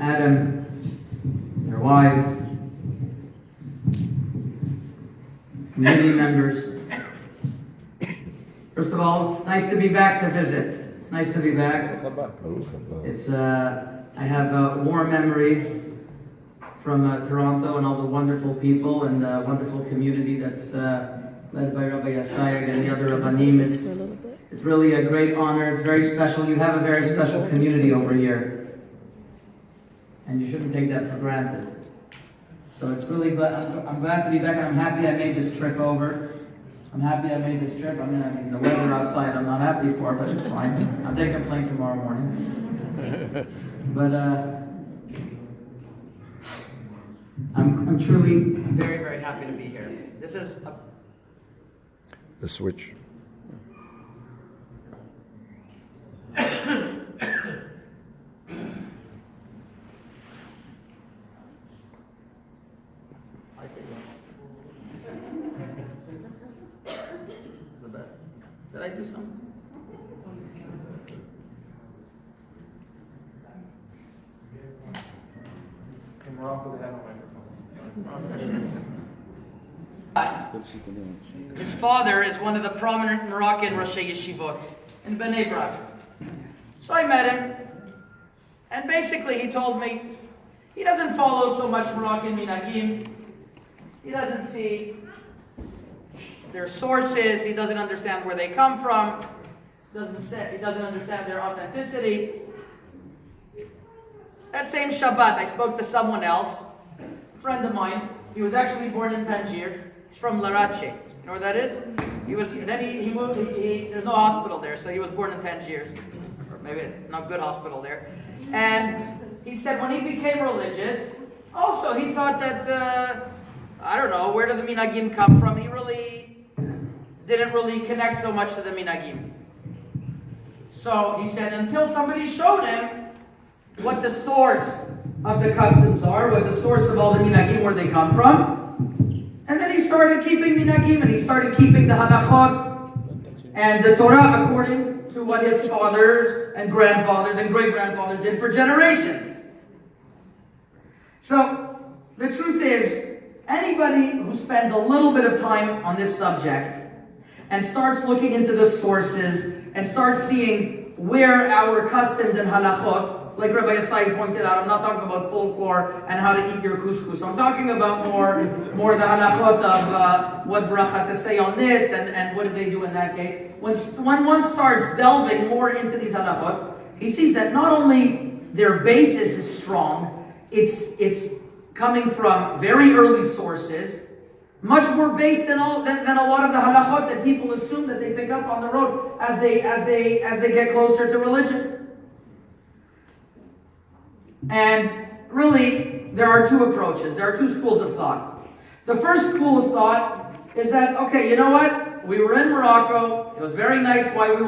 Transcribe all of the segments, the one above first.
Adam, their wives, community members. First of all, it's nice to be back to visit. It's nice to be back. It's I have warm memories from Toronto and all the wonderful people and the wonderful community that's led by Rabbi Yasayag and the other Rabbanim. It's really a great honor. It's very special. You have a very special community over here. And you shouldn't take that for granted. So it's really, I'm glad to be back, and I'm happy I made this trip over. I'm happy I made this trip. I mean, the weather outside I'm not happy for, but it's fine. I'll take a plane tomorrow morning. But I'm truly very, very happy to be here. This is the switch. Did I do something? In Morocco, they have a microphone. His father is one of the prominent Moroccan Rosh Yeshivot in Bnei Brak. So I met him, and basically he told me he doesn't follow so much Moroccan minhagim. He doesn't see their sources. He doesn't understand where they come from. He doesn't understand their authenticity. That same Shabbat, I spoke to someone else, a friend of mine. He was actually born in Tangiers. He's from Larache. You know where that is? He moved. There's no hospital there, so he was born in Tangiers, or maybe not good hospital there. And he said when he became religious, also he thought that I don't know, where did the minhagim come from? He really didn't really connect so much to the minhagim. So he said until somebody showed him what the source of the customs are, what the source of all the minhagim, where they come from. And then he started keeping minhagim, and he started keeping the halachot and the Torah according to what his fathers and grandfathers and great-grandfathers did for generations. So the truth is, anybody who spends a little bit of time on this subject and starts looking into the sources and starts seeing where our customs and halachot, like Rabbi Yasai pointed out, I'm not talking about folklore and how to eat your couscous. I'm talking about more the halachot of what bracha to say on this and what did they do in that case. When one starts delving more into these halachot, he sees that not only their basis is strong, it's coming from very early sources, much more based than a lot of the halachot that people assume that they pick up on the road as they get closer to religion. And really, there are two approaches. There are two schools of thought. The first school of thought is that, okay, you know what? We were in Morocco. It was very nice while we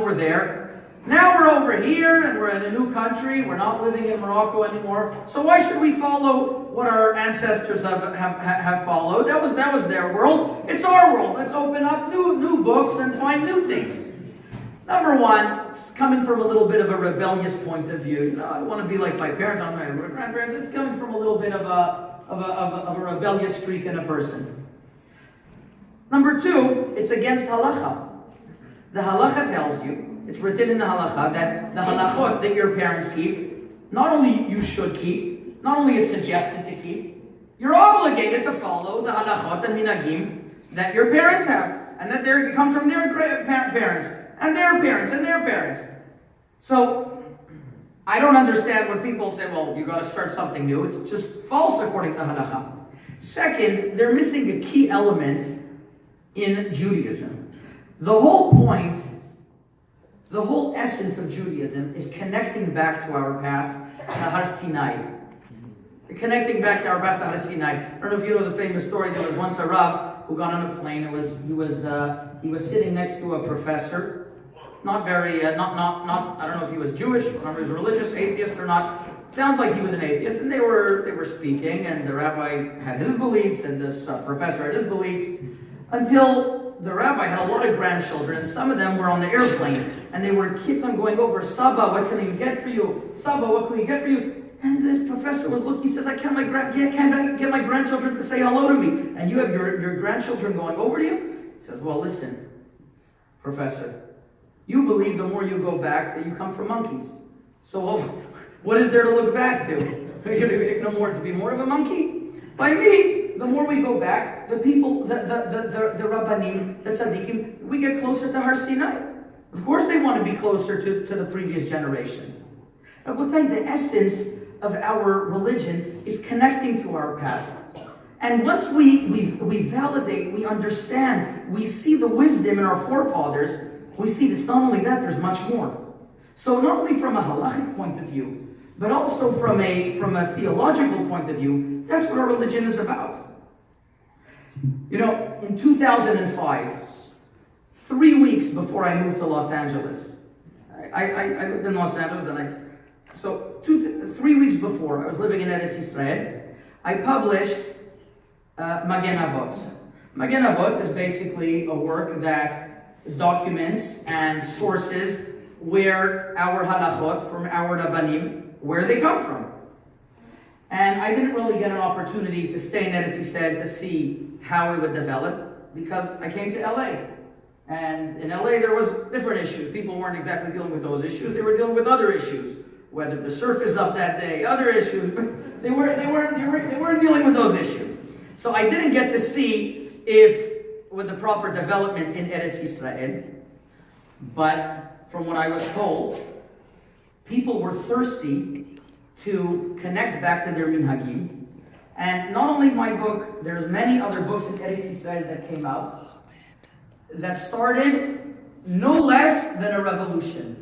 were there. Now we're over here and we're in a new country. We're not living in Morocco anymore. So why should we follow what our ancestors have followed? That was their world. It's our world. Let's open up new books and find new things. Number one, it's coming from a little bit of a rebellious point of view. You know, I want to be like my parents, I'm my grandparents. It's coming from a little bit of a rebellious streak in a person. Number two, it's against halacha. The halacha tells you, it's written in the halacha, that the halachot that your parents keep, not only you should keep, not only it's suggested to keep, you're obligated to follow the halachot and minhagim that your parents have, and that comes from their parents. And their parents, and their parents. So, I don't understand when people say, well, you got to start something new. It's just false according to halakha. Second, they're missing a key element in Judaism. The whole point, the whole essence of Judaism is connecting back to our past, to Har Sinai. Connecting back to our past, to Har Sinai. I don't know if you know the famous story. There was once a Rav who got on a plane. He was sitting next to a professor. Not very, I don't know if he was Jewish, or if he was religious, atheist or not. It sounds like he was an atheist, and they were speaking, and the rabbi had his beliefs, and this professor had his beliefs, until the rabbi had a lot of grandchildren, and some of them were on the airplane, and they kept on going over, Saba, what can we get for you? Saba, what can we get for you? And this professor was looking, he says, I can't get my grandchildren to say hello to me. And you have your grandchildren going over to you? He says, well, listen, professor, you believe the more you go back that you come from monkeys. So what is there to look back to? Are you going to no more to be more of a monkey? By me, the more we go back, the people, the Rabbanim, the Tzaddikim, we get closer to Har Sinai. Of course they want to be closer to the previous generation. I will tell you, the essence of our religion is connecting to our past. And once we validate, we understand, we see the wisdom in our forefathers, we see it's not only that, there's much more. So not only from a halachic point of view, but also from a theological point of view, that's what our religion is about. You know, in 2005, 3 weeks before I moved to Los Angeles, I lived in Los Angeles, then 3 weeks before, I was living in Eretz Yisrael, I published Magen Avot. Magen Avot is basically a work that documents and sources where our halachot, from our Rabbanim, where they come from. And I didn't really get an opportunity to stay in Eretz Yisrael to see how it would develop, because I came to LA. And in LA there was different issues. People weren't exactly dealing with those issues, they were dealing with other issues. Whether the surf is up that day, other issues. They weren't dealing with those issues. So I didn't get to see with the proper development in Eretz Yisrael. But from what I was told, people were thirsty to connect back to their minhagim. And not only my book, there's many other books in Eretz Yisrael that came out that started no less than a revolution.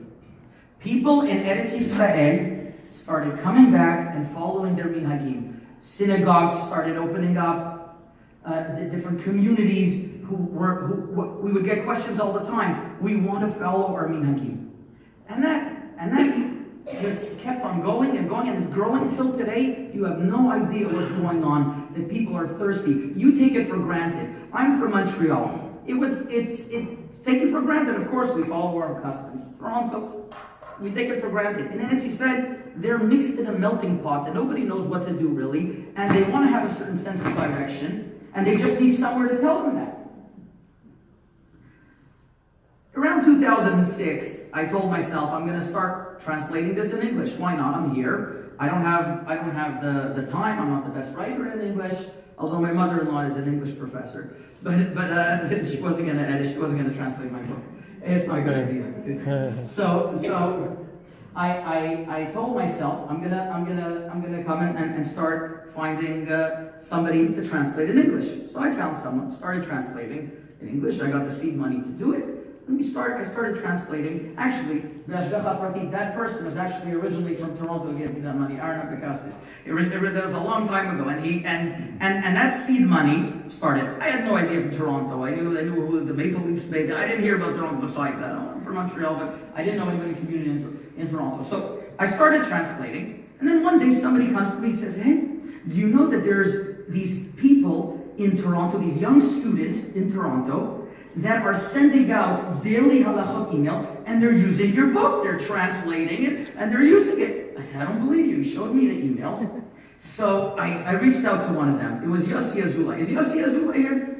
People in Eretz Yisrael started coming back and following their minhagim. Synagogues started opening up, the different communities we would get questions all the time. We want to follow our minhagim. And that just kept on going and going, and it's growing till today. You have no idea what's going on, that people are thirsty. You take it for granted. I'm from Montreal. It's taken for granted. Of course, we follow our customs. Toronto, we take it for granted. And then, as he said, they're mixed in a melting pot, and nobody knows what to do really, and they want to have a certain sense of direction, and they just need somewhere to tell them that. Around 2006, I told myself, I'm going to start translating this in English. Why not? I'm here. I don't have the time. I'm not the best writer in English, although my mother-in-law is an English professor. But she wasn't going to edit. She wasn't going to translate my book. It's not a good idea. So I told myself, I'm gonna come in and start finding somebody to translate in English. So I found someone, started translating in English. I got the seed money to do it. I started translating. Actually, that person was actually originally from Toronto to give me that money. That was a long time ago, and that seed money started. I had no idea from Toronto. I knew who the Maple Leafs made. I didn't hear about Toronto besides that. I'm from Montreal, but I didn't know anybody in the community in Toronto. So I started translating, and then one day somebody comes to me and says, "Hey, do you know that there's these people in Toronto, these young students in Toronto, that are sending out daily halachot emails, and they're using your book. They're translating it, and they're using it." I said, "I don't believe you." He showed me the emails. So I reached out to one of them. It was Yossi Azulay. Is Yossi Azulay here?